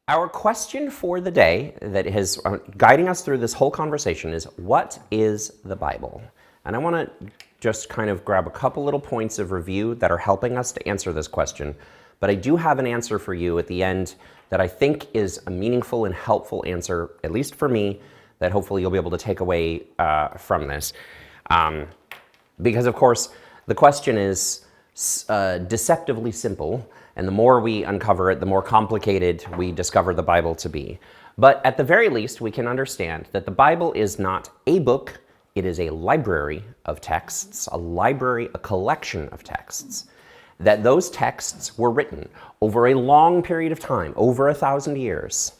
Our question for the day that is guiding us through this whole conversation is, what is the Bible? And I want to just kind of grab a couple little points of review that are helping us to answer this question. But I do have an answer for you at the end that I think is a meaningful and helpful answer, at least for me, that hopefully you'll be able to take away from this. Because, of course, the question is deceptively simple. And the more we uncover it, the more complicated we discover the Bible to be. But at the very least, we can understand that the Bible is not a book, it is a library of texts, a collection of texts. That those texts were written over a long period of time, over 1,000 years,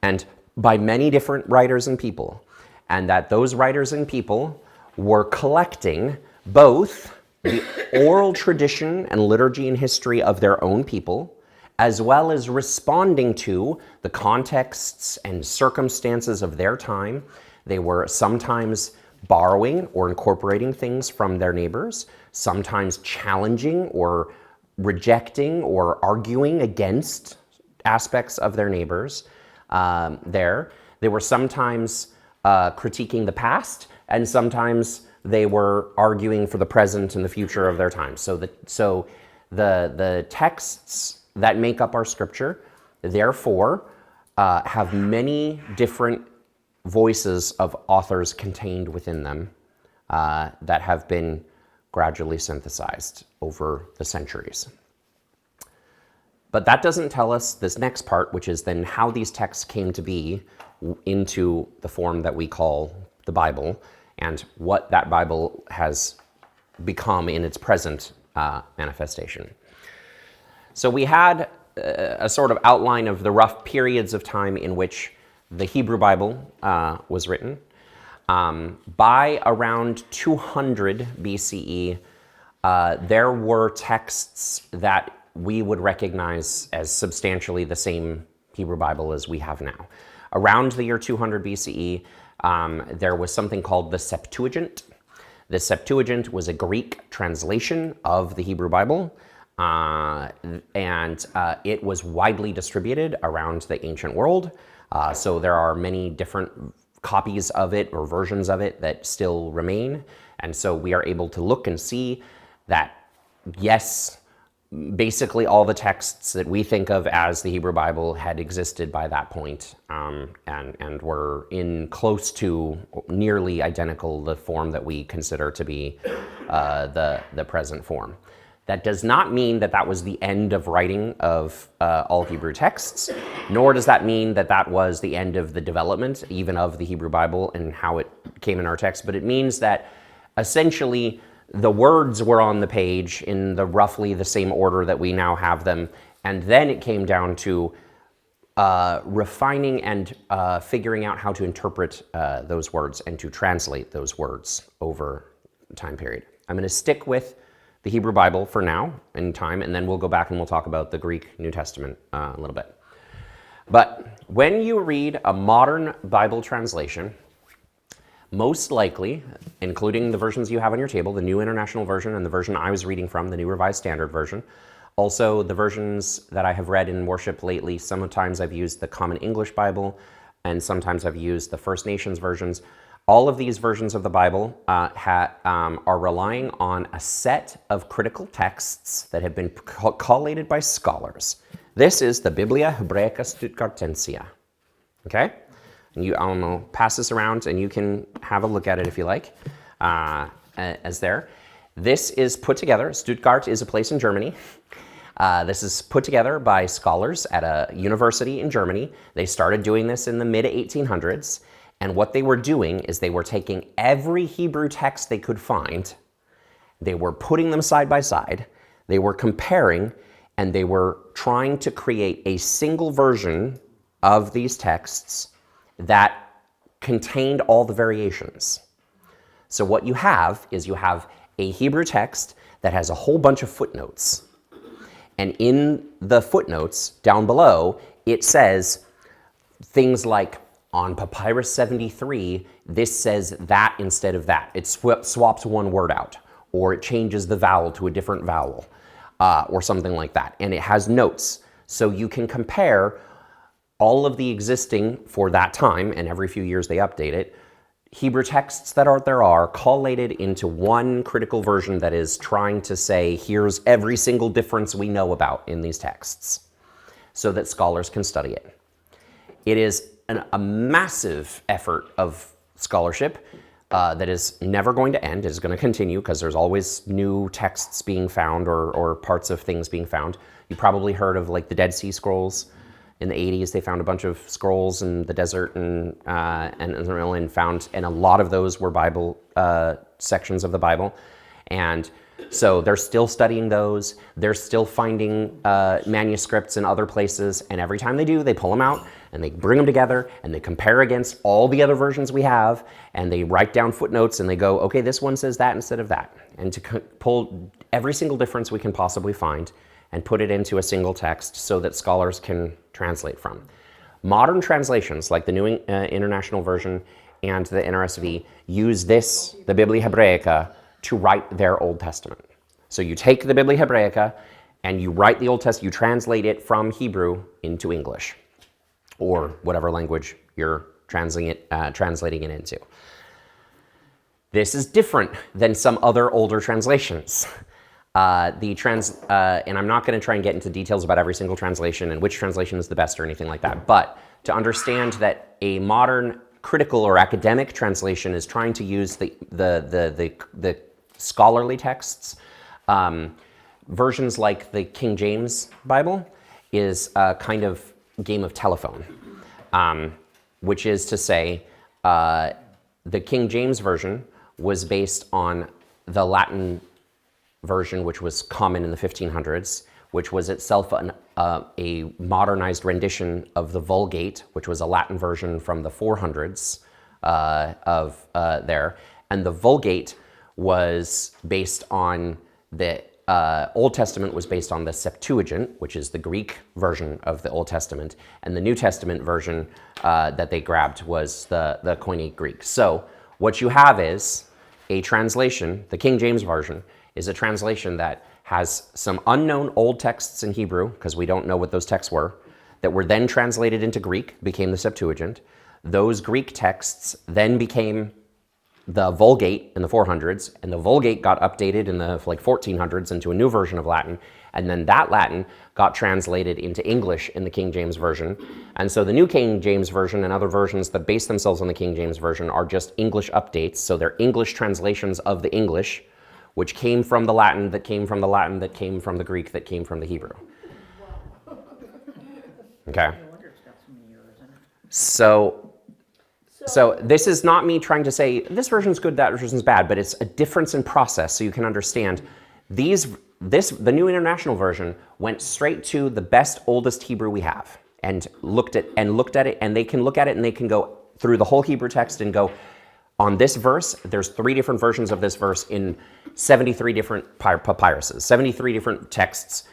and by many different writers and people. And that those writers and people were collecting both the oral tradition and liturgy and history of their own people, as well as responding to the contexts and circumstances of their time. They were sometimes borrowing or incorporating things from their neighbors, sometimes challenging or rejecting or arguing against aspects of their neighbors there. They were sometimes critiquing the past, and sometimes they were arguing for the present and the future of their time. So the texts that make up our scripture, therefore, have many different voices of authors contained within them that have been gradually synthesized over the centuries. But that doesn't tell us this next part, which is then how these texts came to be into the form that we call the Bible, and what that Bible has become in its present manifestation. So we had a sort of outline of the rough periods of time in which the Hebrew Bible was written. By around 200 BCE, there were texts that we would recognize as substantially the same Hebrew Bible as we have now. Around the year 200 BCE, there was something called the Septuagint. The Septuagint was a Greek translation of the Hebrew Bible, and it was widely distributed around the ancient world. So there are many different copies of it or versions of it that still remain. And so we are able to look and see that, yes, basically all the texts that we think of as the Hebrew Bible had existed by that point, and were in close to nearly identical the form that we consider to be the present form. That does not mean that that was the end of writing of all Hebrew texts, nor does that mean that that was the end of the development even of the Hebrew Bible and how it came in our text, but it means that essentially the words were on the page in roughly the same order that we now have them, and then it came down to refining and figuring out how to interpret those words and to translate those words over the time period. I'm going to stick with the Hebrew Bible for now in time, and then we'll go back and we'll talk about the Greek New Testament a little bit. But when you read a modern Bible translation, most likely, including the versions you have on your table, the New International Version and the version I was reading from, the New Revised Standard Version, also the versions that I have read in worship lately, sometimes I've used the Common English Bible, and sometimes I've used the First Nations versions. All of these versions of the Bible are relying on a set of critical texts that have been collated by scholars. This is the Biblia Hebraica Stuttgartensia. Okay? And I'll pass this around and you can have a look at it if you like, as there. This is put together. Stuttgart is a place in Germany. This is put together by scholars at a university in Germany. They started doing this in the mid-1800s. And what they were doing is they were taking every Hebrew text they could find, they were putting them side by side, they were comparing, and they were trying to create a single version of these texts that contained all the variations. So what you have is you have a Hebrew text that has a whole bunch of footnotes. And in the footnotes down below, it says things like, on Papyrus 73, this says that instead of that. It swaps one word out, or it changes the vowel to a different vowel, or something like that. And it has notes. So you can compare all of the existing, for that time, and every few years they update it, Hebrew texts that there are collated into one critical version that is trying to say, here's every single difference we know about in these texts, so that scholars can study it. It is a massive effort of scholarship that is never going to end. It is going to continue because there's always new texts being found or parts of things being found. You probably heard of like the Dead Sea Scrolls. In the 80s, they found a bunch of scrolls in the desert and found, and a lot of those were Bible sections of the Bible. And so they're still studying those. They're still finding manuscripts in other places. And every time they do, they pull them out and they bring them together and they compare against all the other versions we have. And they write down footnotes and they go, okay, this one says that instead of that. And to pull every single difference we can possibly find and put it into a single text so that scholars can translate from. Modern translations, like the New International Version and the NRSV, use this, the Biblia Hebraica, to write their Old Testament. So you take the Biblia Hebraica and you write the Old Testament, you translate it from Hebrew into English, or whatever language you're translating it into. This is different than some other older translations. And I'm not going to try and get into details about every single translation and which translation is the best or anything like that, but to understand that a modern critical or academic translation is trying to use the scholarly texts. Versions like the King James Bible is a kind of game of telephone, which is to say the King James Version was based on the Latin version, which was common in the 1500s, which was itself a modernized rendition of the Vulgate, which was a Latin version from the 400s there. And the Vulgate was based on the Old Testament was based on the Septuagint, which is the Greek version of the Old Testament, and the New Testament version that they grabbed was the Koine Greek. So what you have is a translation, the King James Version, is a translation that has some unknown old texts in Hebrew, because we don't know what those texts were, that were then translated into Greek, became the Septuagint. Those Greek texts then became the Vulgate in the 400s, and the Vulgate got updated in the 1400s into a new version of Latin, and then that Latin got translated into English in the King James Version. And so the New King James Version and other versions that base themselves on the King James Version are just English updates, so they're English translations of the English, which came from the Latin, that came from the Latin, that came from the Greek, that came from the Hebrew. Okay. So this is not me trying to say this version's good, that version's bad, but it's a difference in process, so you can understand the New International Version went straight to the best, oldest Hebrew we have and looked at it, and they can look at it and they can go through the whole Hebrew text and go, on this verse, there's 3 different versions of this verse in 73 different papyruses, 73 different texts.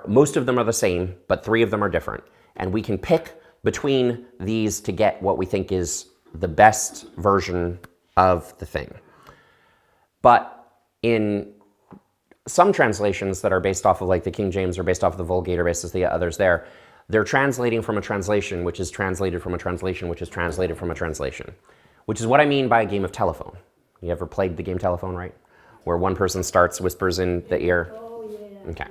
Most of them are the same, but 3 of them are different. And we can pick between these to get what we think is the best version of the thing. But in some translations that are based off of like the King James or based off of the Vulgate or based off the others there, they're translating from a translation which is translated from a translation which is translated from a translation. Which is what I mean by a game of telephone. You ever played the game telephone, right? Where one person starts, whispers in the ear? Oh, yeah. Okay.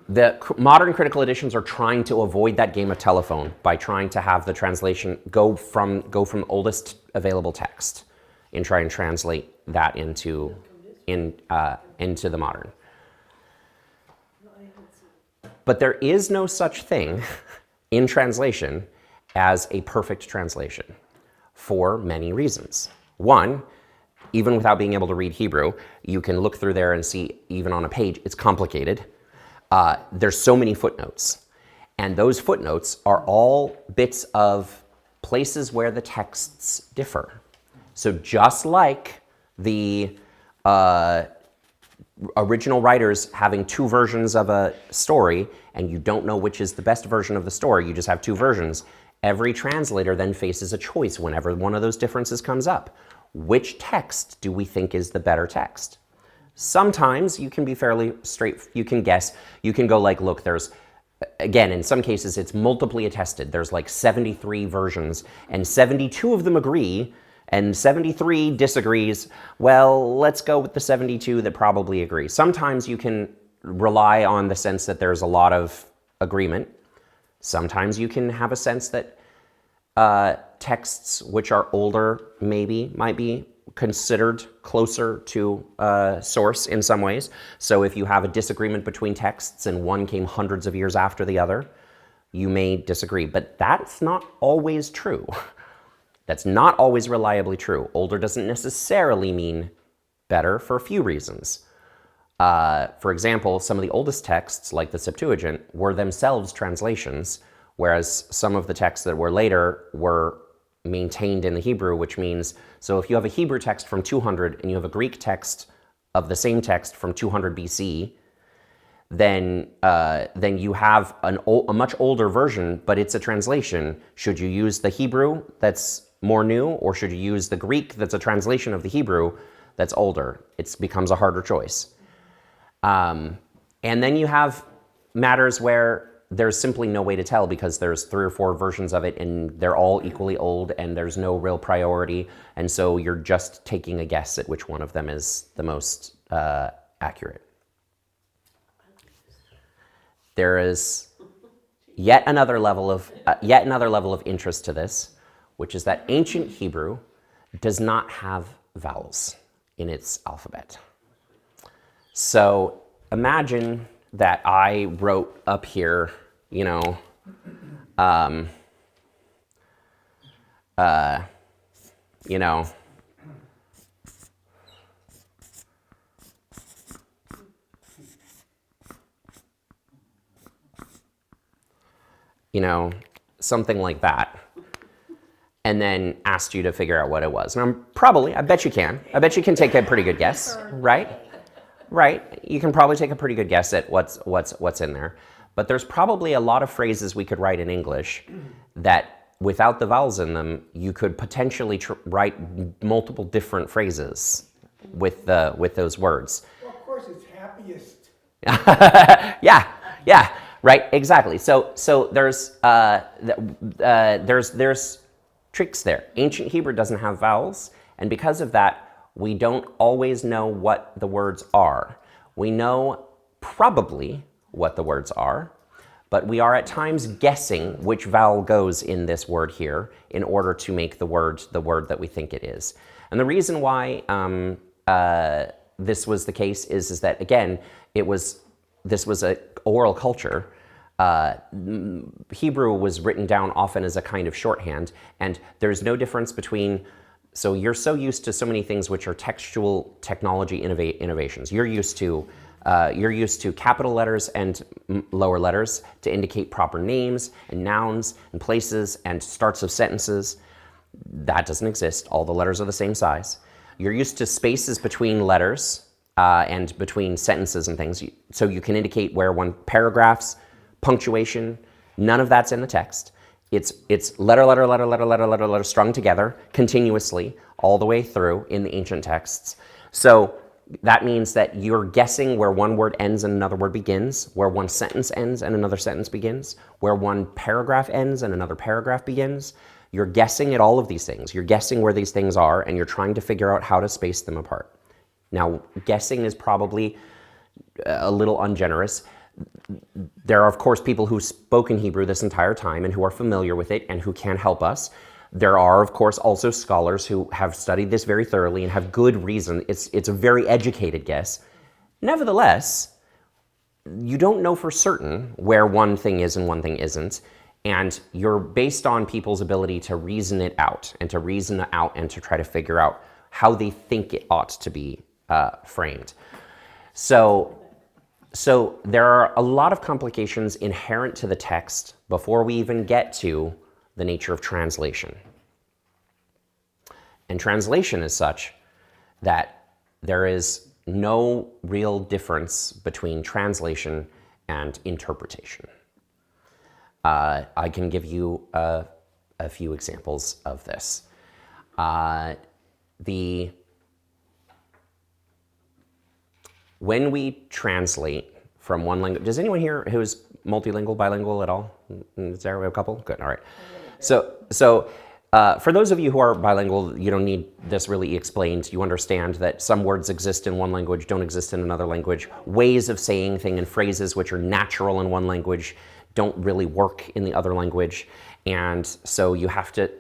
The modern critical editions are trying to avoid that game of telephone by trying to have the translation go from oldest available text and try and translate that into the modern. But there is no such thing in translation as a perfect translation, for many reasons. One, even without being able to read Hebrew, you can look through there and see, even on a page, it's complicated. There's so many footnotes. And those footnotes are all bits of places where the texts differ. So just like the original writers having 2 versions of a story, and you don't know which is the best version of the story, you just have 2 versions, every translator then faces a choice whenever one of those differences comes up. Which text do we think is the better text? Sometimes you can be fairly straight, you can guess, you can go like, look, there's again, in some cases, it's multiply attested. There's like 73 versions, and 72 of them agree, and 73 disagrees. Well, let's go with the 72 that probably agree. Sometimes you can rely on the sense that there's a lot of agreement. Sometimes you can have a sense that texts which are older might be considered closer to source in some ways. So if you have a disagreement between texts and one came hundreds of years after the other, you may disagree. But that's not always true. That's not always reliably true. Older doesn't necessarily mean better for a few reasons. For example, some of the oldest texts, like the Septuagint, were themselves translations, whereas some of the texts that were later were maintained in the Hebrew, which means, so if you have a Hebrew text from 200 and you have a Greek text of the same text from 200 BC, then you have a much older version, but it's a translation. Should you use the Hebrew that's more new, or should you use the Greek that's a translation of the Hebrew that's older? It becomes a harder choice. And then you have matters where there's simply no way to tell because there's 3 or 4 versions of it and they're all equally old and there's no real priority. And so you're just taking a guess at which one of them is the most accurate. There is yet another level of interest to this, which is that ancient Hebrew does not have vowels in its alphabet. So imagine that I wrote up here, you know, something like that, and then asked you to figure out what it was. And I bet you can take a pretty good guess, right? Right, you can probably take a pretty good guess at what's in there. But there's probably a lot of phrases we could write in English that without the vowels in them, you could potentially write multiple different phrases with those words. Well, of course, it's happiest. Yeah, right, exactly. So there's tricks there. Ancient Hebrew doesn't have vowels, and because of that, we don't always know what the words are. We know probably what the words are, but we are at times guessing which vowel goes in this word here in order to make the word that we think it is. And the reason why this was the case is that, again, this was an oral culture. Hebrew was written down often as a kind of shorthand, and there's no difference between. So you're so used to so many things which are textual technology innovations. You're used to capital letters and lower letters to indicate proper names and nouns and places and starts of sentences. That doesn't exist. All the letters are the same size. You're used to spaces between letters and between sentences and things. So you can indicate where one paragraphs, punctuation, none of that's in the text. It's letter strung together continuously all the way through in the ancient texts. So that means that you're guessing where one word ends and another word begins, where one sentence ends and another sentence begins, where one paragraph ends and another paragraph begins. You're guessing at all of these things. You're guessing where these things are, and you're trying to figure out how to space them apart. Now, guessing is probably a little ungenerous. There are, of course, people who spoke in Hebrew this entire time and who are familiar with it and who can help us. There are, of course, also scholars who have studied this very thoroughly and have good reason. It's a very educated guess. Nevertheless, you don't know for certain where one thing is and one thing isn't, and you're based on people's ability to reason it out and to try to figure out how they think it ought to be framed. So there are a lot of complications inherent to the text before we even get to the nature of translation. And translation is such that there is no real difference between translation and interpretation. I can give you a few examples of this. When we translate from one language, does anyone here who's multilingual, bilingual at all? Is there a couple? Good, all right. For those of you who are bilingual, you don't need this really explained. You understand that some words exist in one language, don't exist in another language. Ways of saying things and phrases which are natural in one language don't really work in the other language. And so you have to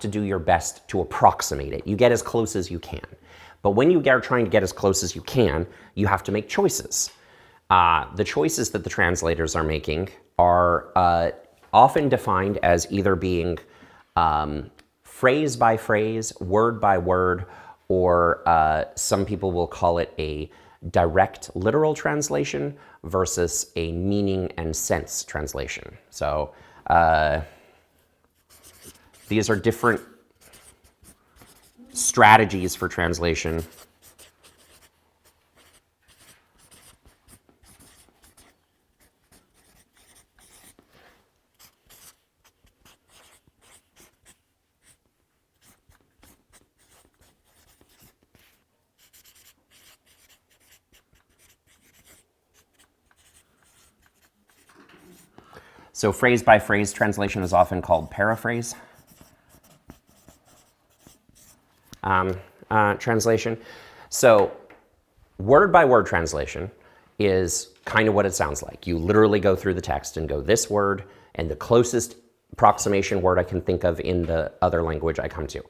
do your best to approximate it. You get as close as you can. But when you are trying to get as close as you can, you have to make choices. The choices that the translators are making are often defined as either being phrase by phrase, word by word, or some people will call it a direct literal translation versus a meaning and sense translation. So these are different strategies for translation. So phrase by phrase translation is often called paraphrase translation. So word by word translation is kind of what it sounds like. You literally go through the text and go this word and the closest approximation word I can think of in the other language I come to.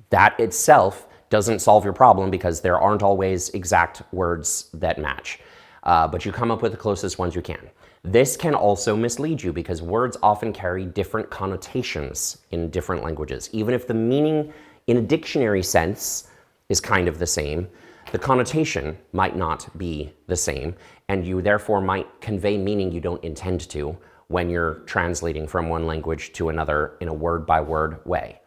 That itself doesn't solve your problem because there aren't always exact words that match. But you come up with the closest ones you can. This can also mislead you because words often carry different connotations in different languages. Even if the meaning in a dictionary sense is kind of the same, the connotation might not be the same, and you therefore might convey meaning you don't intend to when you're translating from one language to another in a word-by-word way.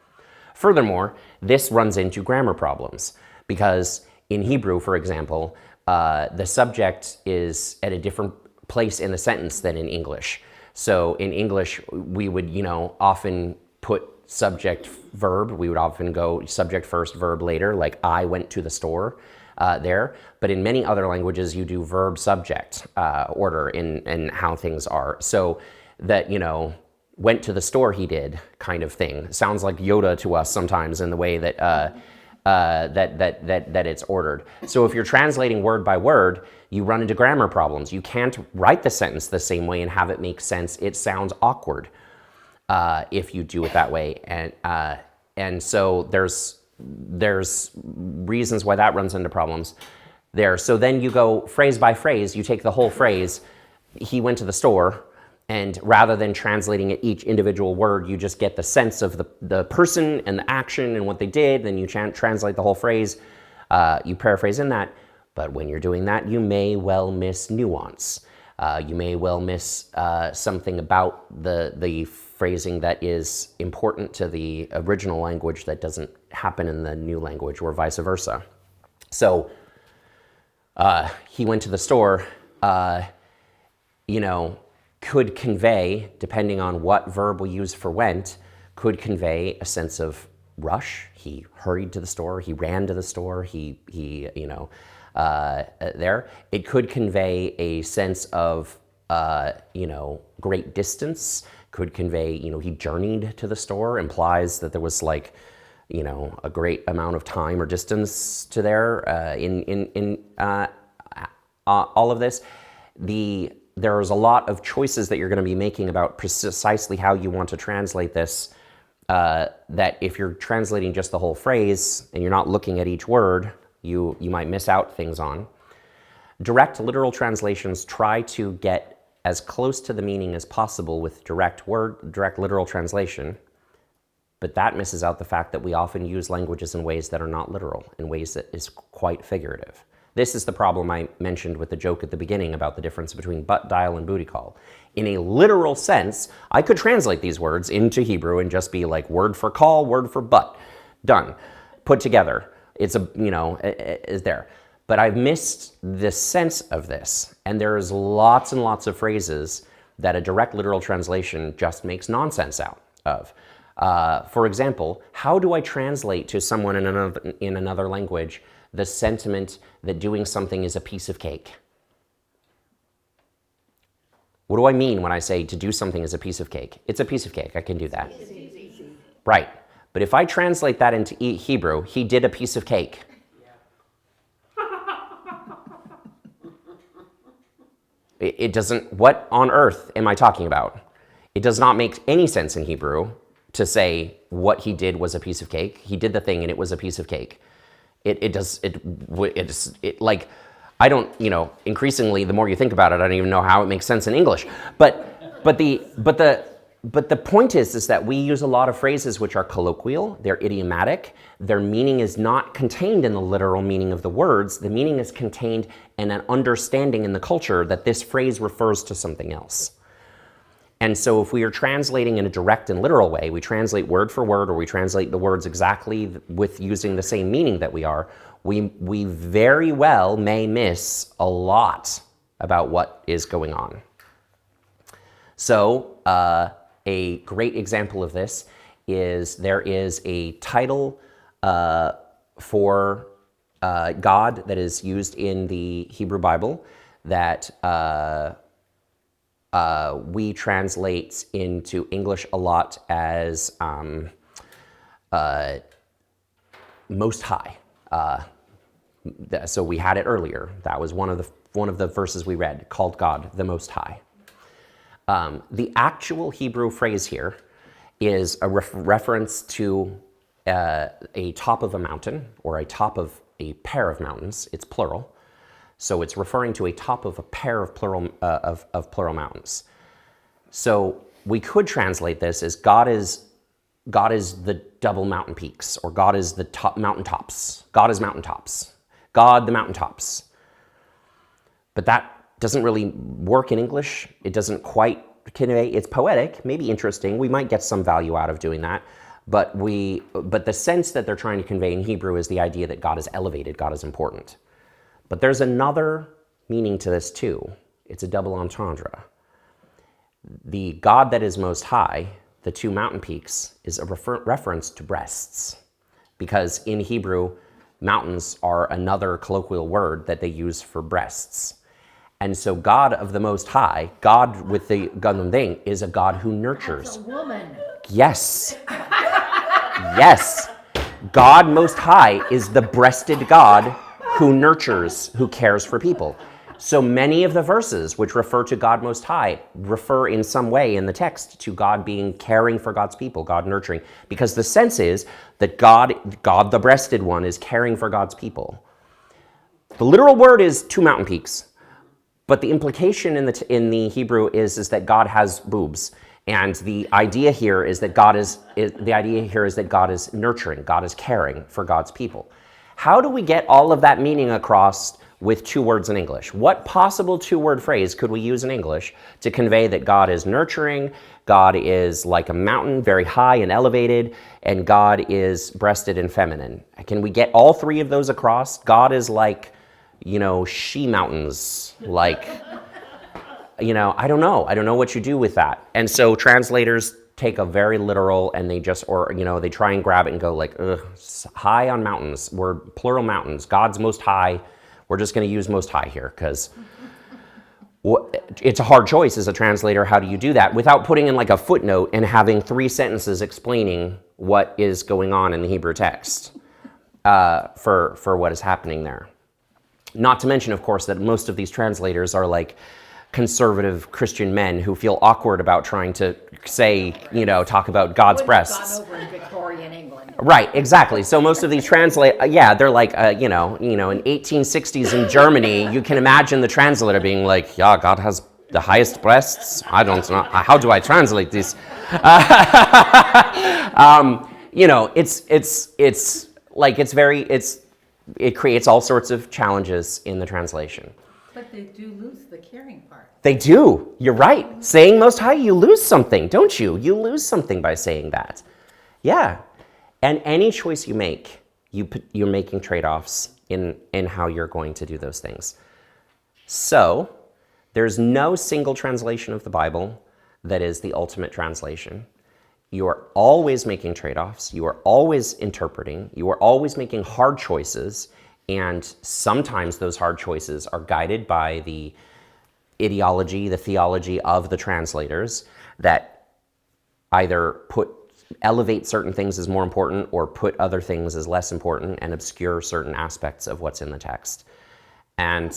Furthermore, this runs into grammar problems because in Hebrew, for example, the subject is at a different place in the sentence than in English. So in English, we would, often put subject verb. We would often go subject first, verb later, like I went to the store there. But in many other languages, you do verb subject order in how things are. So that, went to the store he did kind of thing. Sounds like Yoda to us sometimes in the way that that it's ordered. So if you're translating word by word, you run into grammar problems. You can't write the sentence the same way and have it make sense. It sounds awkward if you do it that way. And so there's reasons why that runs into problems there. So then you go phrase by phrase, you take the whole phrase, he went to the store, and rather than translating each individual word, you just get the sense of the person and the action and what they did, then you translate the whole phrase, you paraphrase in that. But when you're doing that, you may well miss nuance. You may well miss something about the phrasing that is important to the original language that doesn't happen in the new language, or vice versa. So he went to the store, could convey, depending on what verb we use for went, could convey a sense of rush. He hurried to the store, he ran to the store, there. It could convey a sense of, great distance, could convey, he journeyed to the store, implies that there was like, a great amount of time or distance to there in all of this. There's a lot of choices that you're going to be making about precisely how you want to translate this, that if you're translating just the whole phrase and you're not looking at each word, you might miss out things on. Direct literal translations try to get as close to the meaning as possible with direct literal translation, but that misses out the fact that we often use languages in ways that are not literal, in ways that is quite figurative. This is the problem I mentioned with the joke at the beginning about the difference between butt dial and booty call. In a literal sense, I could translate these words into Hebrew and just be like word for call, word for butt, done, put together. It's is there. But I've missed the sense of this, and there's lots and lots of phrases that a direct literal translation just makes nonsense out of. For example, how do I translate to someone in another language the sentiment that doing something is a piece of cake? What do I mean when I say to do something is a piece of cake? It's a piece of cake. I can do that. It's easy. Right. But if I translate that into Hebrew, he did a piece of cake. It doesn't, what on earth am I talking about? It does not make any sense in Hebrew to say what he did was a piece of cake. He did the thing and it was a piece of cake. Like, I don't, increasingly, the more you think about it, I don't even know how it makes sense in English. But the point is that we use a lot of phrases which are colloquial, they're idiomatic, their meaning is not contained in the literal meaning of the words, the meaning is contained in an understanding in the culture that this phrase refers to something else. And so if we are translating in a direct and literal way, we translate word for word, or we translate the words exactly with using the same meaning that we are, we very well may miss a lot about what is going on. So a great example of this is there is a title for God that is used in the Hebrew Bible that we translate into English a lot as Most High. So we had it earlier. That was one of the verses we read, called God the Most High. The actual Hebrew phrase here is a reference to a top of a mountain, or a top of a pair of mountains. It's plural. So it's referring to a top of a pair of plural mountains. So we could translate this as God is the double mountain peaks, or God is the top mountaintops. God is mountaintops. God the mountaintops. But that doesn't really work in English. It doesn't quite convey. It's poetic, maybe interesting. We might get some value out of doing that. But the sense that they're trying to convey in Hebrew is the idea that God is elevated, God is important. But there's another meaning to this too. It's a double entendre. The God that is most high, the two mountain peaks, is a reference to breasts. Because in Hebrew, mountains are another colloquial word that they use for breasts. And so God of the Most High, God with the Gundam thing, is a God who nurtures. That's a woman. Yes. Yes. God Most High is the breasted God who nurtures, who cares for people. So many of the verses which refer to God Most High refer in some way in the text to God being caring for God's people, God nurturing, because the sense is that God the breasted one, is caring for God's people. The literal word is two mountain peaks, but the implication in the Hebrew is that God has boobs, and the idea here is that God is nurturing, God is caring for God's people. How do we get all of that meaning across with two words in English? What possible two-word phrase could we use in English to convey that God is nurturing, God is like a mountain, very high and elevated, and God is breasted and feminine? Can we get all three of those across? God is like, she mountains, like, I don't know. I don't know what you do with that. And so translators take a very literal, and they they try and grab it and go like, high on mountains, we're plural mountains, God's most high, we're just going to use most high here, because it's a hard choice as a translator. How do you do that without putting in like a footnote and having 3 sentences explaining what is going on in the Hebrew text for what is happening there? Not to mention, of course, that most of these translators are like conservative Christian men who feel awkward about trying to say, talk about God's breasts. Gone over in Victorian England. Right, exactly. So most of these they're like, in 1860s in Germany, you can imagine the translator being like, yeah, God has the highest breasts. I don't know. How do I translate this? It creates all sorts of challenges in the translation. But they do lose the caring part. They do. You're right. Saying Most High, you lose something, don't you? You lose something by saying that. Yeah. And any choice you make, you're making trade-offs in how you're going to do those things. So there's no single translation of the Bible that is the ultimate translation. You are always making trade-offs. You are always interpreting. You are always making hard choices. And sometimes those hard choices are guided by the ideology, the theology of the translators that either elevate certain things as more important or put other things as less important and obscure certain aspects of what's in the text. And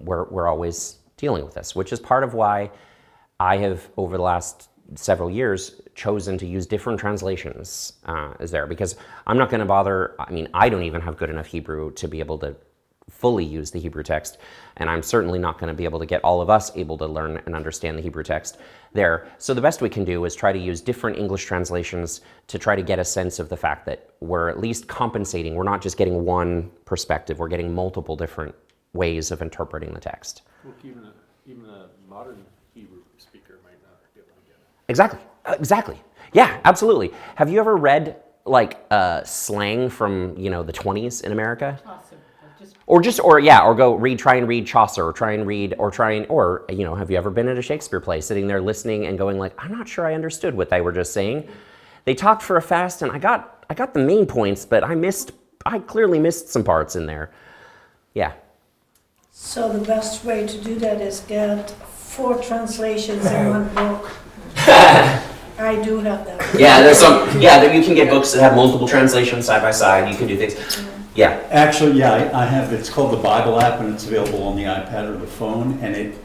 we're always dealing with this, which is part of why I have, over the last several years, chosen to use different translations as there, because I'm not going to bother. I mean, I don't even have good enough Hebrew to be able to fully use the Hebrew text, and I'm certainly not going to be able to get all of us able to learn and understand the Hebrew text there. So the best we can do is try to use different English translations to try to get a sense of the fact that we're at least compensating. We're not just getting one perspective, we're getting multiple different ways of interpreting the text. Look, even a modern Hebrew speaker might not be able to get it. Exactly. Yeah, absolutely. Have you ever read like slang from, the 20s in America? Try and read Chaucer, or have you ever been at a Shakespeare play, sitting there listening and going like, I'm not sure I understood what they were just saying. They talked for a fast and I got the main points, but I clearly missed some parts in there. Yeah. So the best way to do that is get 4 translations in one book. I do have that. Yeah, you can get books that have multiple translations side by side. You can do things. Yeah. Actually, I have, it's called the Bible app, and it's available on the iPad or the phone, and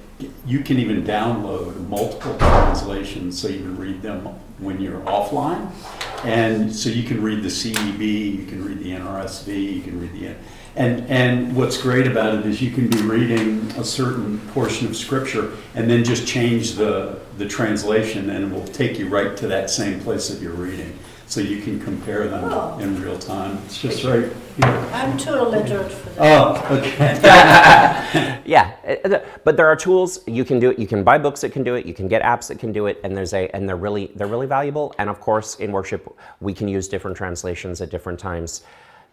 you can even download multiple translations so you can read them when you're offline. And so you can read the CEB, you can read the NRSV, you can read the... And what's great about it is you can be reading a certain portion of scripture and then just change the translation, and it will take you right to that same place that you're reading. So you can compare them in real time. It's just right here. I'm too illiterate for that. Oh, okay. Yeah, but there are tools you can do it. You can buy books that can do it. You can get apps that can do it, and they're really valuable. And of course, in worship, we can use different translations at different times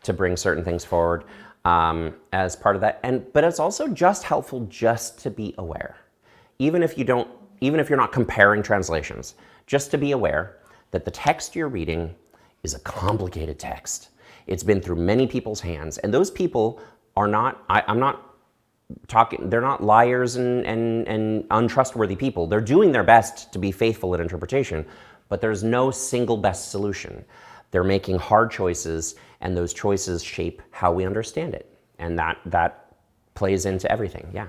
to bring certain things forward as part of that. But it's also just helpful just to be aware, even if you're not comparing translations, just to be aware that the text you're reading is a complicated text. It's been through many people's hands, and those people are not, I'm not talking, they're not liars and untrustworthy people. They're doing their best to be faithful at interpretation, but there's no single best solution. They're making hard choices, and those choices shape how we understand it. And that plays into everything, yeah.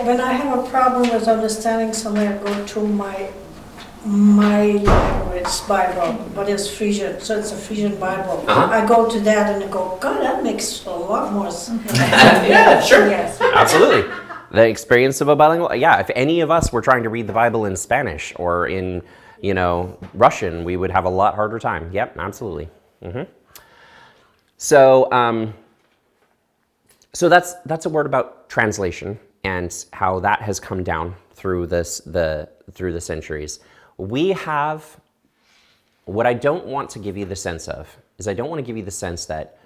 When I have a problem with understanding something, I go to my language Bible, but it's Frisian, so it's a Frisian Bible. I go to that and I go, God, that makes a lot more sense. Yeah, sure. Yes. Absolutely. The experience of a bilingual, yeah, if any of us were trying to read the Bible in Spanish or in, Russian, we would have a lot harder time. Yep, absolutely. So that's a word about translation and how that has come down through the centuries. We have, what I don't want to give you the sense of is I don't want to give you the sense that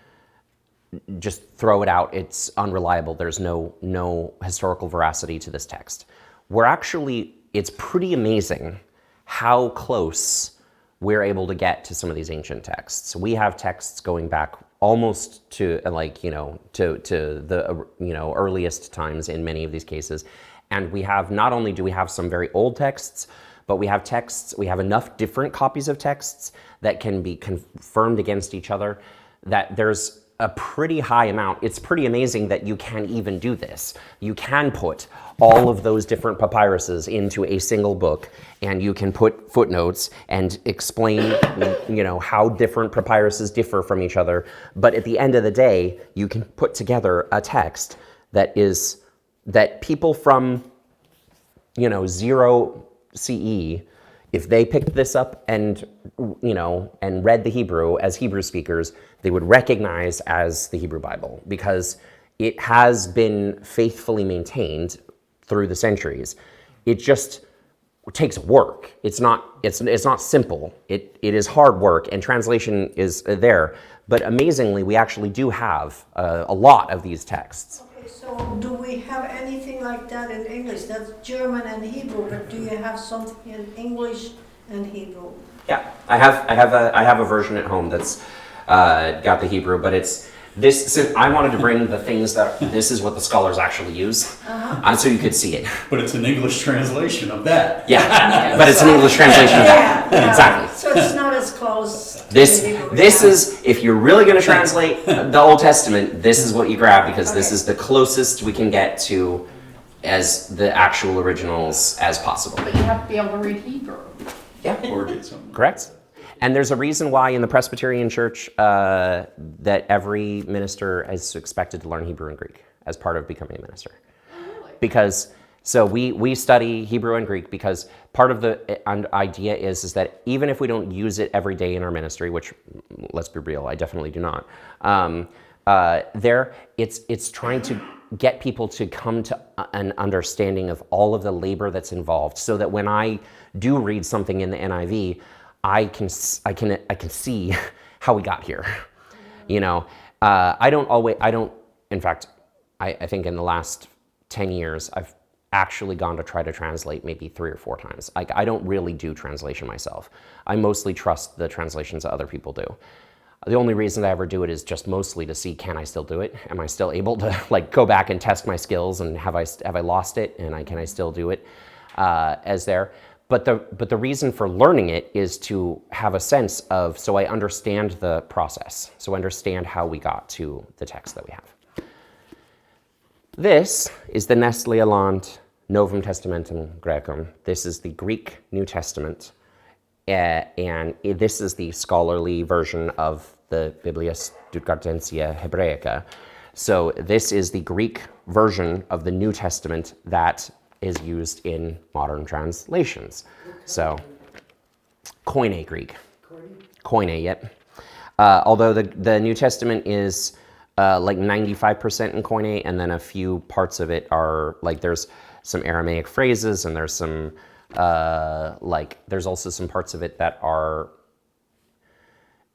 just throw it out, it's unreliable, there's no historical veracity to this text. It's pretty amazing how close we're able to get to some of these ancient texts. We have texts going back almost to the earliest times in many of these cases. And not only do we have some very old texts, but we have enough different copies of texts that can be confirmed against each other that there's a pretty high amount. It's pretty amazing that you can even do this. You can put all of those different papyruses into a single book, and you can put footnotes and explain, how different papyruses differ from each other. But at the end of the day, you can put together a text that people from, 0 CE, if they picked this up and read the Hebrew as Hebrew speakers, they would recognize as the Hebrew Bible, because it has been faithfully maintained through the centuries. It just takes work. It's not simple. It is hard work, and translation is there. But amazingly, we actually do have a lot of these texts. Okay, so do we have anything like that in English? That's German and Hebrew, but do you have something in English and Hebrew? Yeah, I have a version at home that's got the Hebrew, but So I wanted to bring the things this is what the scholars actually use, so you could see it. But it's an English translation of that. Yeah, but it's an English translation of that. Yeah. Exactly. So it's not as close. to This the Hebrew. this is, if you're really going to translate the Old Testament, this is what you grab, because this Okay. is the closest we can get to as the actual originals as possible. But you have to be able to read Hebrew. Yeah. Or get something. Correct. And there's a reason why in the Presbyterian Church that every minister is expected to learn Hebrew and Greek as part of becoming a minister. Because, so we study Hebrew and Greek because part of the idea is that even if we don't use it every day in our ministry, which, let's be real, I definitely do not, it's trying to get people to come to an understanding of all of the labor that's involved, so that when I do read something in the NIV, I can see how we got here. You know, in fact, I think in the last 10 years, I've actually gone to try to translate maybe 3 or 4 times. I don't really do translation myself. I mostly trust the translations that other people do. The only reason I ever do it is just mostly to see, can I still do it? Am I still able to go back and test my skills, and have I lost it, and can I still do it as there? But the reason for learning it is to have a sense of, so I understand the process, so I understand how we got to the text that we have. This is the Nestle Aland Novum Testamentum Graecum. This is the Greek New Testament, and this is the scholarly version of the Biblia Stuttgartensia Hebraica. So this is the Greek version of the New Testament that is used in modern translations. So, Koine Greek. Koine, yep. Although the New Testament is like 95% in Koine, and then a few parts of it are, like, there's some Aramaic phrases, and there's some, there's also some parts of it that are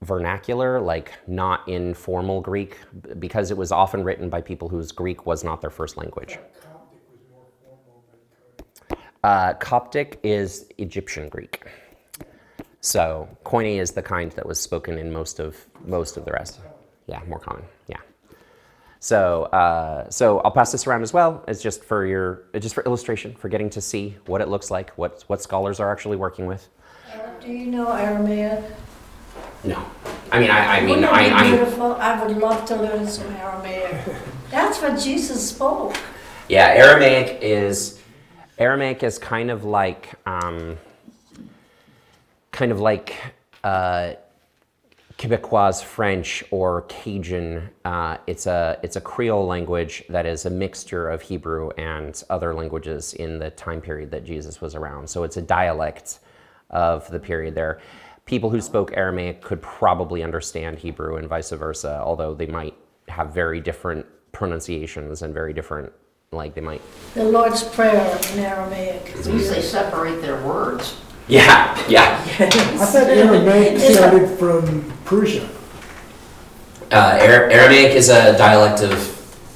vernacular, like not in formal Greek, because it was often written by people whose Greek was not their first language. Coptic is Egyptian Greek. So Koine is the kind that was spoken in most of the rest. Yeah, more common. Yeah. So I'll pass this around as well. It's just for illustration, for getting to see what it looks like, what scholars are actually working with. Do you know Aramaic? No, I mean, Wouldn't it be I beautiful? I would love to learn some Aramaic. That's what Jesus spoke. yeah, Aramaic is kind of like Quebecois French or Cajun. It's a Creole language that is a mixture of Hebrew and other languages in the time period that Jesus was around. So it's a dialect of the period there. People who spoke Aramaic could probably understand Hebrew and vice versa, although they might have very different pronunciations and very different, they might... The Lord's Prayer in Aramaic. At least they separate their words. Yeah. I thought Aramaic started from Persia. Aramaic is a dialect of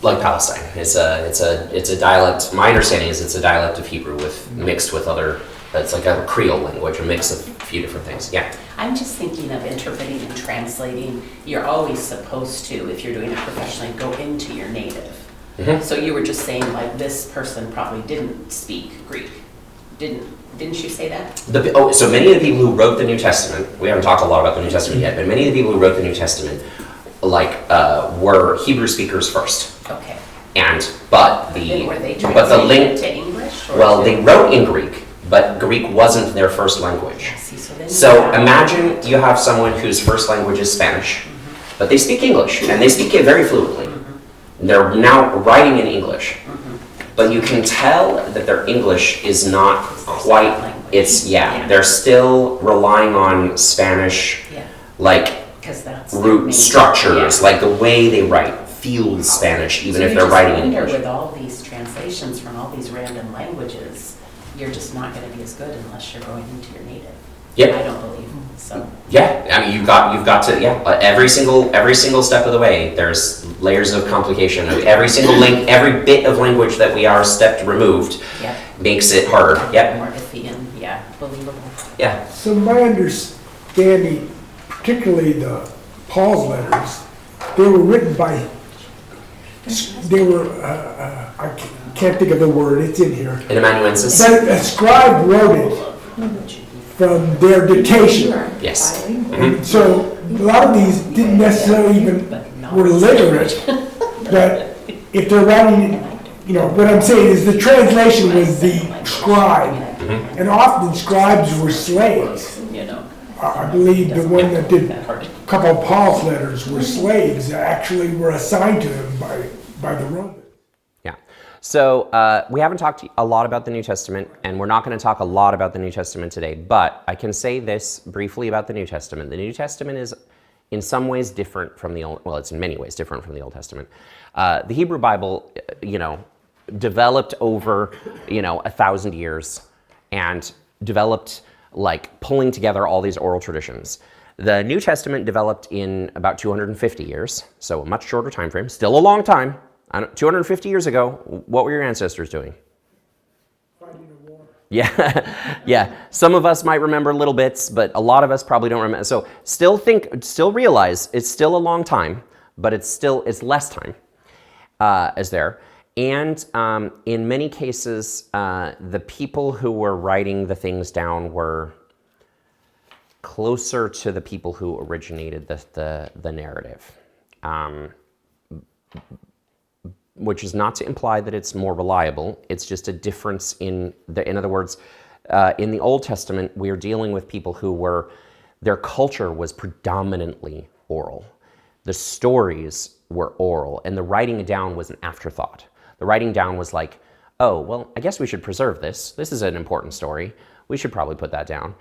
Palestine. It's a dialect. My understanding is it's a dialect of Hebrew mixed with other. It's like a Creole language, a mix of a few different things. Yeah. I'm just thinking of interpreting and translating. You're always supposed to, if you're doing it professionally, go into your native. Mm-hmm. So you were just saying, like, this person probably didn't speak Greek. Didn't you say that? So many of the people who wrote the New Testament, we haven't talked a lot about the New Testament yet, but many of the people who wrote the New Testament, were Hebrew speakers first. Okay. But Then were they the translating link to English? Or well, they wrote in Greek, but Greek wasn't their first language. See, so then So imagine you have someone whose first language is Spanish, but they speak English, and they speak it very fluently. They're now writing in English, but you can tell that their English is not quite, they're still relying on Spanish, root structures, like the way they write feels Spanish, even if they're writing in English. With all these translations from all these random languages, you're just not going to be as good unless you're going into your native. Yep. I don't believe so. Yeah, I mean you've got to every single step of the way. There's layers of complication. Every single every bit of language that we are stepped removed makes it harder. Yep. More iffy and believable. Yeah. So my understanding, particularly the Paul's letters, they were written by, they were, I can't think of the word, it's in here. In amanuensis? But a scribe wrote it from their dictation. Yes. And so a lot of these didn't necessarily even, were literate, but if they're writing, what I'm saying is the translation was the scribe. And often scribes were slaves. I believe the one that did a couple of Paul's letters were slaves that actually were assigned to him by the Romans. Yeah. So we haven't talked a lot about the New Testament, and we're not going to talk a lot about the New Testament today, but I can say this briefly about the New Testament. The New Testament is in some ways different from the Old, well, it's in many ways different from the Old Testament. The Hebrew Bible, developed over, 1,000 years and developed like pulling together all these oral traditions. The New Testament developed in about 250 years, so a much shorter time frame, still a long time. 250 years ago, what were your ancestors doing? Fighting a war. Yeah, yeah. Some of us might remember little bits, but a lot of us probably don't remember. So still realize it's still a long time, but it's less time as there. And in many cases, the people who were writing the things down were closer to the people who originated the narrative, which is not to imply that it's more reliable. It's just a difference in other words, in the Old Testament, we are dealing with people who their culture was predominantly oral. The stories were oral, and the writing down was an afterthought. The writing down was like, oh, well, I guess we should preserve this. This is an important story. We should probably put that down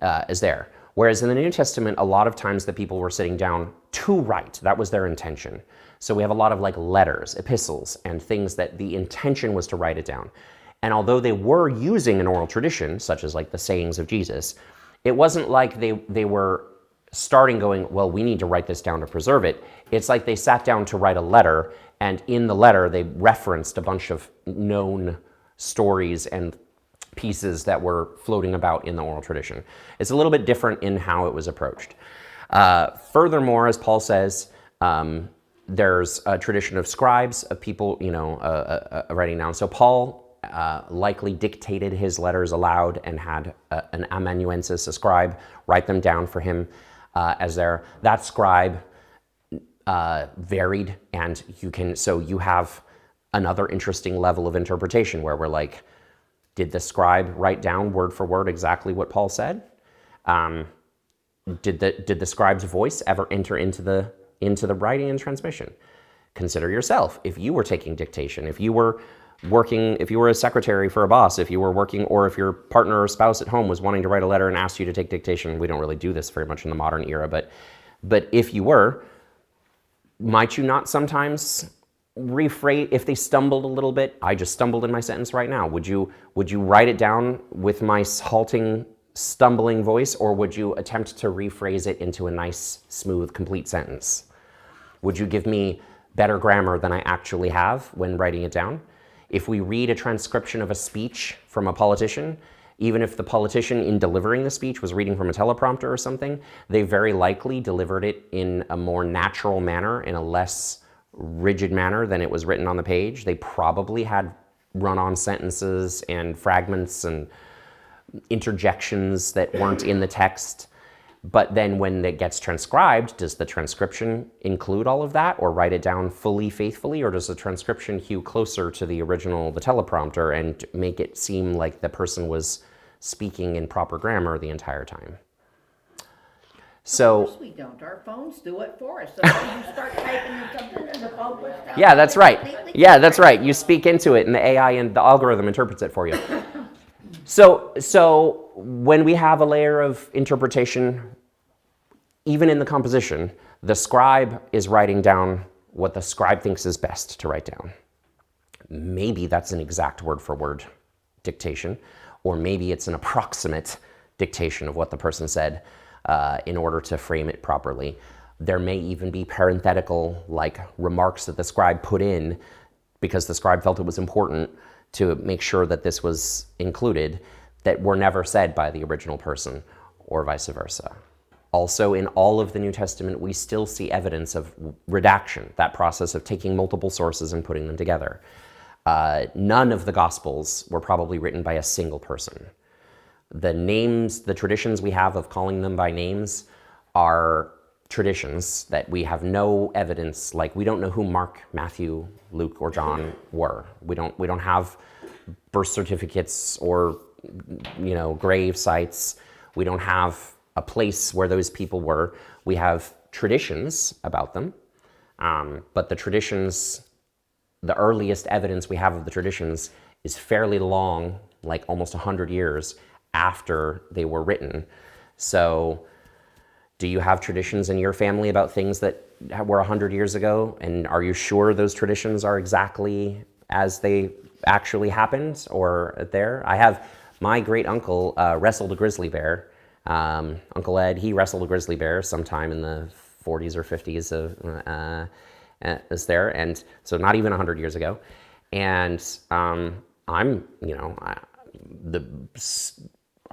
as there. Whereas in the New Testament, a lot of times the people were sitting down to write. That was their intention. So we have a lot of like letters, epistles, and things that the intention was to write it down. And although they were using an oral tradition, such as like the sayings of Jesus, it wasn't like they were starting going, well, we need to write this down to preserve it. It's like they sat down to write a letter, and in the letter they referenced a bunch of known stories and pieces that were floating about in the oral tradition. It's a little bit different in how it was approached. Furthermore, as Paul says, there's a tradition of scribes, of people, writing down. So Paul likely dictated his letters aloud and had an amanuensis, a scribe, write them down for him as there. That scribe varied, and you have another interesting level of interpretation where we're like, did the scribe write down word for word exactly what Paul said? Did the scribe's voice ever enter into the writing and transmission? Consider yourself. If you were taking dictation, if you were a secretary for a boss, if you were working, or if your partner or spouse at home was wanting to write a letter and asked you to take dictation, we don't really do this very much in the modern era, but if you were, might you not sometimes rephrase, if they stumbled a little bit? I just stumbled in my sentence right now. Would you write it down with my halting, stumbling voice, or would you attempt to rephrase it into a nice, smooth, complete sentence? Would you give me better grammar than I actually have when writing it down? If we read a transcription of a speech from a politician, even if the politician in delivering the speech was reading from a teleprompter or something, they very likely delivered it in a more natural manner, in a less rigid manner than it was written on the page. They probably had run-on sentences and fragments and interjections that weren't in the text. But then when it gets transcribed, does the transcription include all of that or write it down fully, faithfully? Or does the transcription hew closer to the original, the teleprompter, and make it seem like the person was speaking in proper grammar the entire time? So, Of course we don't. Our phones do it for us. So when you start typing in something and the phone puts down. yeah, that's right. Yeah, that's right. You speak into it and the AI and the algorithm interprets it for you. So when we have a layer of interpretation, even in the composition, the scribe is writing down what the scribe thinks is best to write down. Maybe that's an exact word for word dictation, or maybe it's an approximate dictation of what the person said in order to frame it properly. There may even be parenthetical like remarks that the scribe put in because the scribe felt it was important to make sure that this was included that were never said by the original person, or vice versa. Also, in all of the New Testament, we still see evidence of redaction, that process of taking multiple sources and putting them together. None of the Gospels were probably written by a single person. The names, the traditions we have of calling them by names are traditions that we have no evidence, like we don't know who Mark, Matthew, Luke, or John were. We don't have birth certificates or, grave sites. We don't have a place where those people were. We have traditions about them, but the traditions, the earliest evidence we have of the traditions is fairly long, like almost 100 years after they were written. So do you have traditions in your family about things that were 100 years ago? And are you sure those traditions are exactly as they actually happened or there? I have my great uncle wrestled a grizzly bear. Uncle Ed, he wrestled a grizzly bear sometime in the 40s or 50s is there, and so not even 100 years ago. And I'm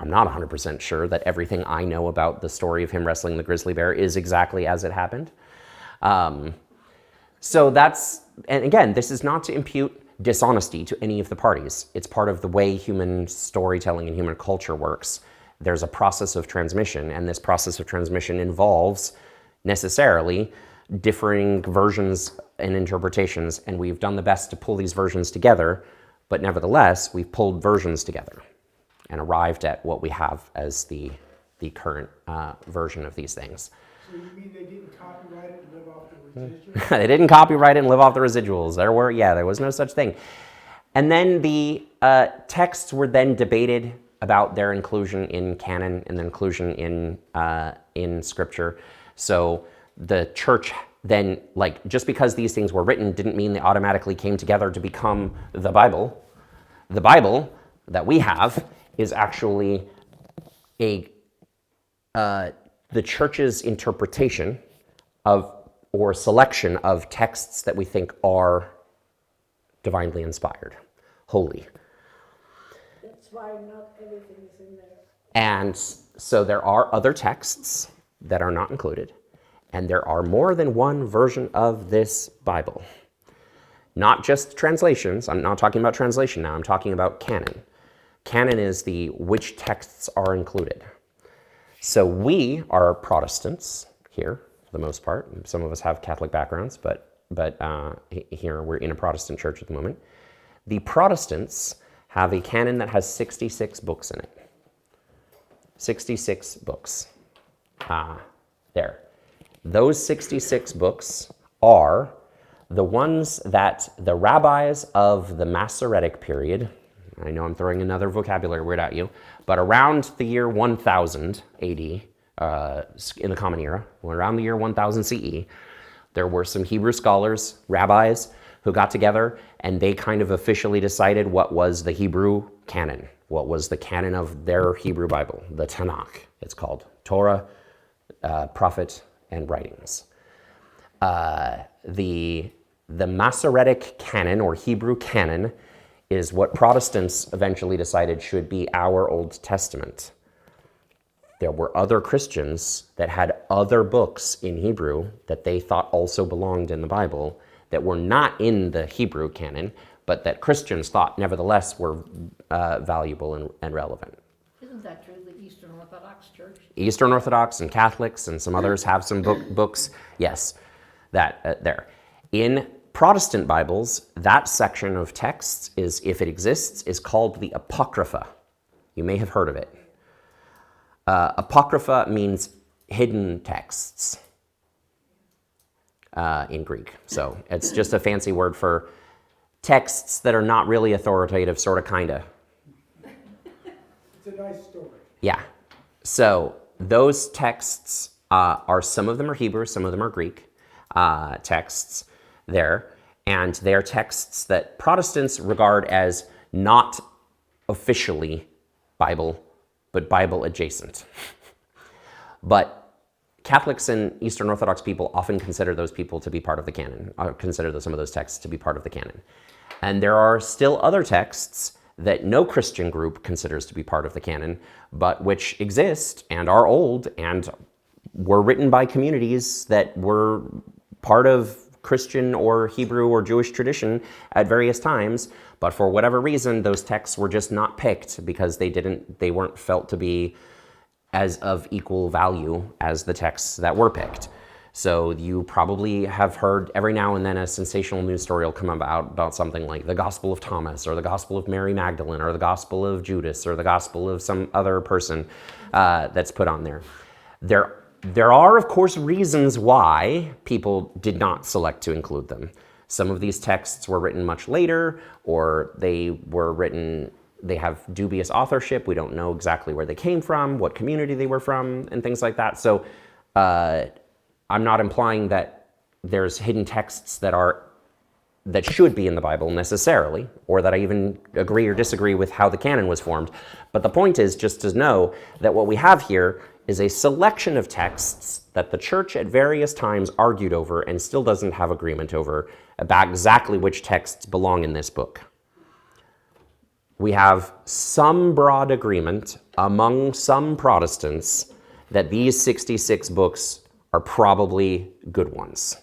not 100% sure that everything I know about the story of him wrestling the grizzly bear is exactly as it happened. So that's, and again, this is not to impute dishonesty to any of the parties. It's part of the way human storytelling and human culture works. There's a process of transmission, and this process of transmission involves necessarily differing versions and interpretations, and we've done the best to pull these versions together, but nevertheless, we've pulled versions together and arrived at what we have as the current version of these things. So you mean they didn't copyright it and live off the residuals? They didn't copyright it and live off the residuals. There was no such thing. And then the texts were then debated about their inclusion in canon and their inclusion in scripture. So the church then, just because these things were written didn't mean they automatically came together to become the Bible. The Bible that we have is actually the church's interpretation of or selection of texts that we think are divinely inspired, holy. That's why not everything is in there. And so there are other texts that are not included, and there are more than one version of this Bible. Not just translations. I'm not talking about translation now. I'm talking about canon. Canon is which texts are included. So we are Protestants here, for the most part. Some of us have Catholic backgrounds, but here we're in a Protestant church at the moment. The Protestants have a canon that has 66 books in it. 66 books. There. Those 66 books are the ones that the rabbis of the Masoretic period, I know I'm throwing another vocabulary word at you, but around the year 1000 AD, in the Common Era, around the year 1000 CE, there were some Hebrew scholars, rabbis, who got together and they kind of officially decided what was the Hebrew canon, what was the canon of their Hebrew Bible, the Tanakh, it's called. Torah, prophet, and writings. The Masoretic canon, or Hebrew canon, is what Protestants eventually decided should be our Old Testament. There were other Christians that had other books in Hebrew that they thought also belonged in the Bible that were not in the Hebrew canon, but that Christians thought nevertheless were valuable and relevant. Isn't that true, the Eastern Orthodox Church? Eastern Orthodox and Catholics and some others have some books. Yes, that there. In Protestant Bibles, that section of texts is, if it exists, is called the Apocrypha. You may have heard of it. Apocrypha means hidden texts in Greek. So it's just a fancy word for texts that are not really authoritative, sort of, kind of. It's a nice story. Yeah. So those texts are, some of them are Hebrew, some of them are Greek texts there. And they're texts that Protestants regard as not officially Bible, but Bible adjacent. But Catholics and Eastern Orthodox people often consider those people to be part of the canon, or consider some of those texts to be part of the canon. And there are still other texts that no Christian group considers to be part of the canon, but which exist and are old and were written by communities that were part of Christian or Hebrew or Jewish tradition at various times, but for whatever reason, those texts were just not picked because they weren't felt to be as of equal value as the texts that were picked. So you probably have heard every now and then a sensational news story will come about something like the Gospel of Thomas or the Gospel of Mary Magdalene or the Gospel of Judas or the Gospel of some other person that's put on there. There are, of course, reasons why people did not select to include them. Some of these texts were written much later, or they have dubious authorship. We don't know exactly where they came from, what community they were from, and things like that. So I'm not implying that there's hidden texts that should be in the Bible necessarily, or that I even agree or disagree with how the canon was formed. But the point is just to know that what we have here is a selection of texts that the church at various times argued over and still doesn't have agreement over about exactly which texts belong in this book. We have some broad agreement among some Protestants that these 66 books are probably good ones.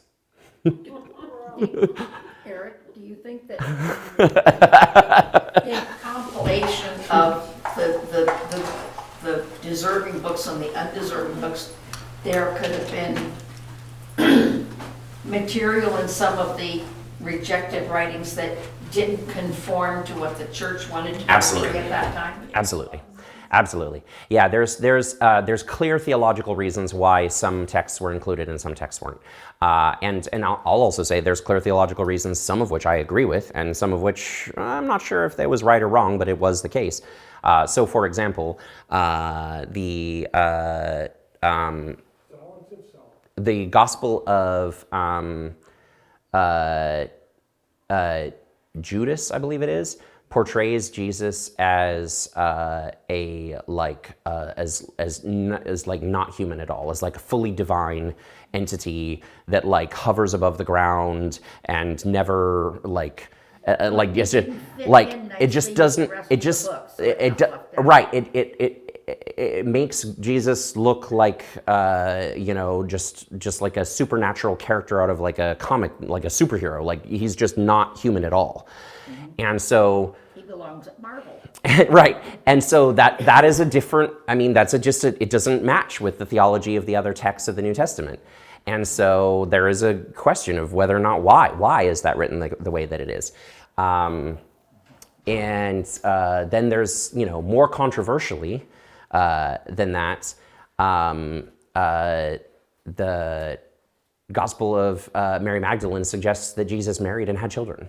Eric, do you think that in compilation of the deserving books and the undeserving books, there could have been material in some of the rejected writings that didn't conform to what the church wanted to Absolutely. bring at that time? Absolutely. Yeah, there's clear theological reasons why some texts were included and some texts weren't. And I'll also say there's clear theological reasons, some of which I agree with, and some of which I'm not sure if that was right or wrong, but it was the case. So, for example, the Gospel of Judas, I believe it is, portrays Jesus as not human at all, as like a fully divine entity that like hovers above the ground and never it makes Jesus look like just like a supernatural character out of like a comic, like a superhero. Like he's just not human at all. And so He belongs at Marvel. right. And so that is a different, it doesn't match with the theology of the other texts of the New Testament. And so there is a question of whether or not why is that written the way that it is. And then there's, more controversially than that, the Gospel of Mary Magdalene suggests that Jesus married and had children,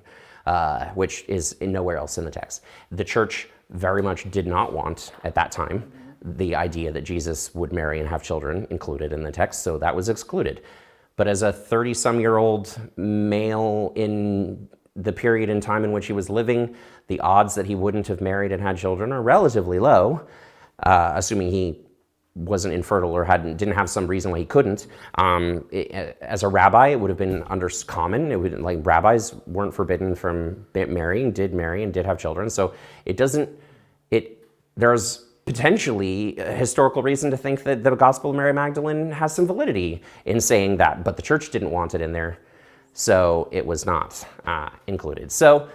which is nowhere else in the text. The church very much did not want, at that time, the idea that Jesus would marry and have children included in the text, so that was excluded. But as a 30-some-year-old male in the period in time in which he was living, the odds that he wouldn't have married and had children are relatively low, assuming he wasn't infertile or didn't have some reason why he couldn't. As a rabbi, it would have been common. It would, like, rabbis weren't forbidden from marrying, did marry and did have children. So there's potentially a historical reason to think that the Gospel of Mary Magdalene has some validity in saying that, but the church didn't want it in there, so it was not included. So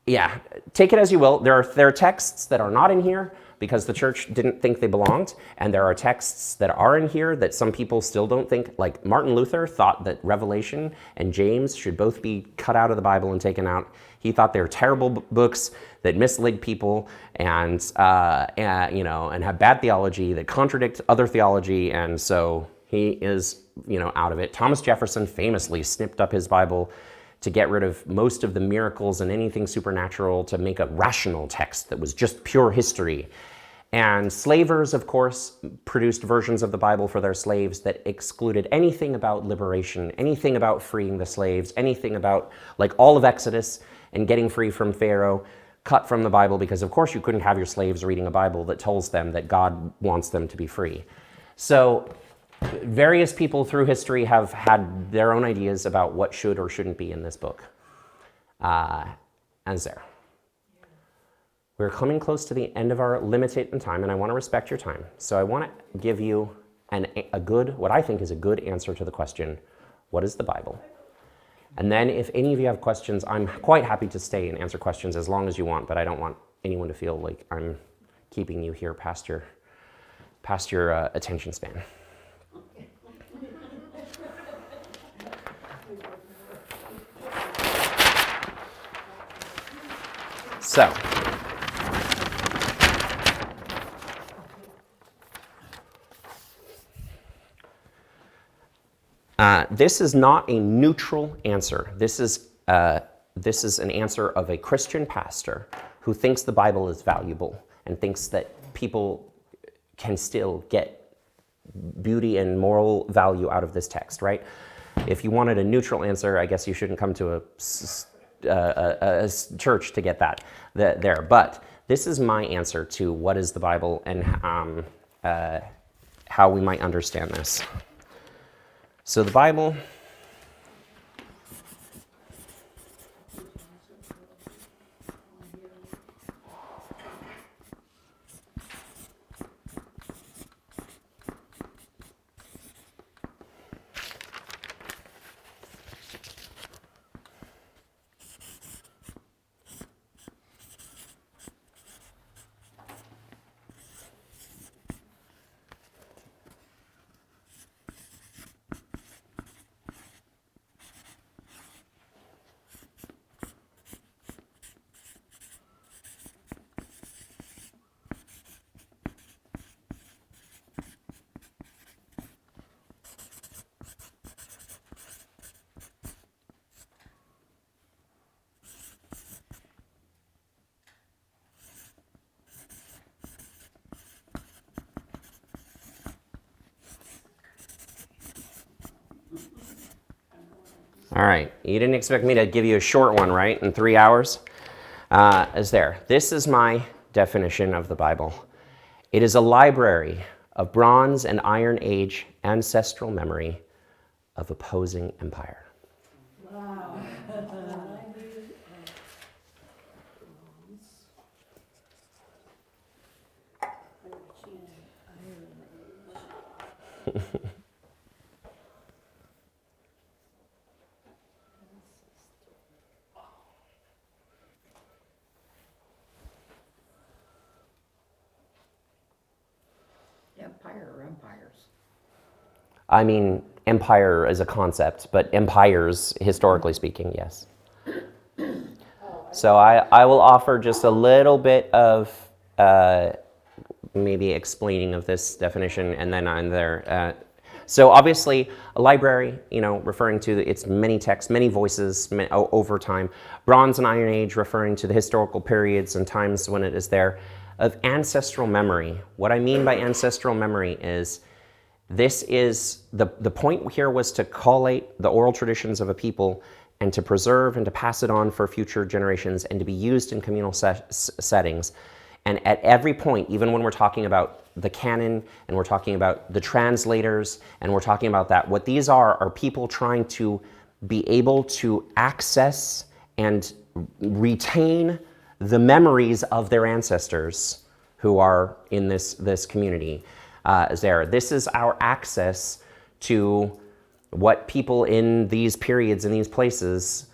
yeah, take it as you will. There are texts that are not in here because the church didn't think they belonged, and there are texts that are in here that some people still don't think, like Martin Luther thought that Revelation and James should both be cut out of the Bible and taken out. He thought they were terrible books that mislead people and have bad theology that contradict other theology, and so he is, out of it. Thomas Jefferson famously snipped up his Bible to get rid of most of the miracles and anything supernatural to make a rational text that was just pure history. And slavers, of course, produced versions of the Bible for their slaves that excluded anything about liberation, anything about freeing the slaves, anything about, like, all of Exodus and getting free from Pharaoh, cut from the Bible, because of course you couldn't have your slaves reading a Bible that tells them that God wants them to be free. So various people through history have had their own ideas about what should or shouldn't be in this book. And there. We're coming close to the end of our limited time, and I want to respect your time. So I want to give you and what I think is a good answer to the question, what is the Bible? And then if any of you have questions, I'm quite happy to stay and answer questions as long as you want, but I don't want anyone to feel like I'm keeping you here past your attention span. So, this is not a neutral answer. This is an answer of a Christian pastor who thinks the Bible is valuable and thinks that people can still get beauty and moral value out of this text, right? If you wanted a neutral answer, I guess you shouldn't come to a church to get that there. But this is my answer to what is the Bible and how we might understand this. So the Bible All right, you didn't expect me to give you a short one, right, in 3 hours? This is my definition of the Bible. It is a library of Bronze and Iron Age ancestral memory of opposing empire. Wow. Empire or empires? I mean, empire as a concept, but empires, historically speaking, yes. So I will offer just a little bit of maybe explaining of this definition, and then on there. So obviously, a library, referring to its many texts, many voices over time. Bronze and Iron Age, referring to the historical periods and times when it is there. Of ancestral memory. What I mean by ancestral memory is this is the point here was to collate the oral traditions of a people and to preserve and to pass it on for future generations and to be used in communal settings. And at every point, even when we're talking about the canon and we're talking about the translators and we're talking about that, what these are people trying to be able to access and retain the memories of their ancestors who are in this community there. This is our access to what people in these periods, in these places,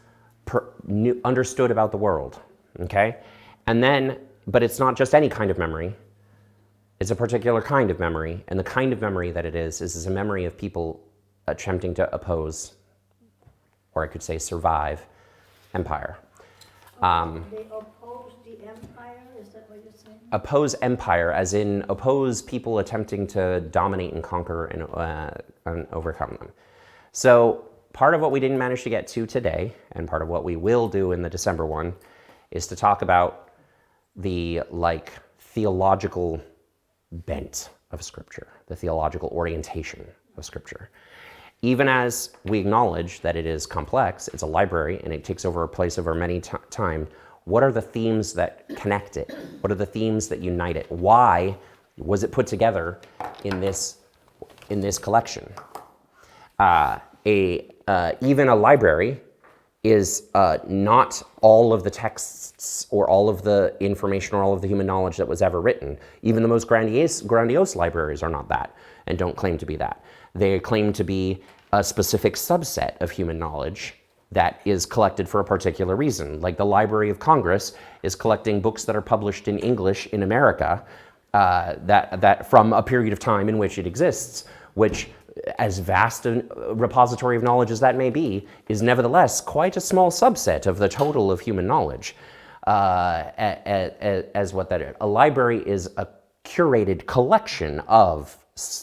understood about the world, okay? And then, but it's not just any kind of memory. It's a particular kind of memory, and the kind of memory that it is a memory of people attempting to oppose, or I could say survive, empire. They oppose the empire, is that what you're saying? Oppose empire, as in oppose people attempting to dominate and conquer and overcome them. So part of what we didn't manage to get to today, and part of what we will do in the December one, is to talk about the theological bent of Scripture, the theological orientation of Scripture. Even as we acknowledge that it is complex, it's a library, and it takes over a place over many time, what are the themes that connect it? What are the themes that unite it? Why was it put together in this collection? Even a library is not all of the texts or all of the information or all of the human knowledge that was ever written. Even the most grandiose libraries are not that and don't claim to be that. They claim to be a specific subset of human knowledge that is collected for a particular reason. Like the Library of Congress is collecting books that are published in English in America that from a period of time in which it exists, which, as vast a repository of knowledge as that may be, is nevertheless quite a small subset of the total of human knowledge. As what that is. A library is a curated collection of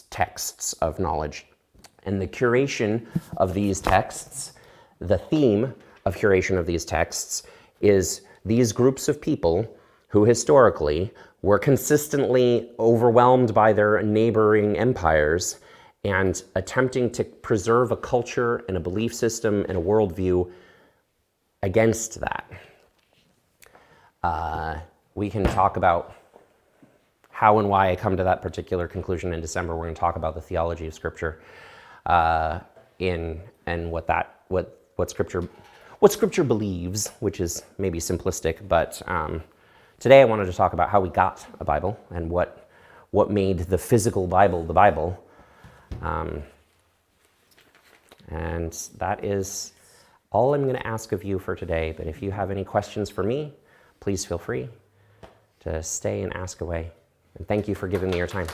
texts of knowledge. And the curation of these texts, the theme of curation of these texts, is these groups of people who historically were consistently overwhelmed by their neighboring empires and attempting to preserve a culture and a belief system and a worldview against that. We can talk about how and why I come to that particular conclusion in December. We're going to talk about the theology of Scripture and what Scripture believes, which is maybe simplistic, but today I wanted to talk about how we got a Bible and what made the physical Bible the Bible. And that is all I'm going to ask of you for today. But if you have any questions for me, please feel free to stay and ask away. And thank you for giving me your time.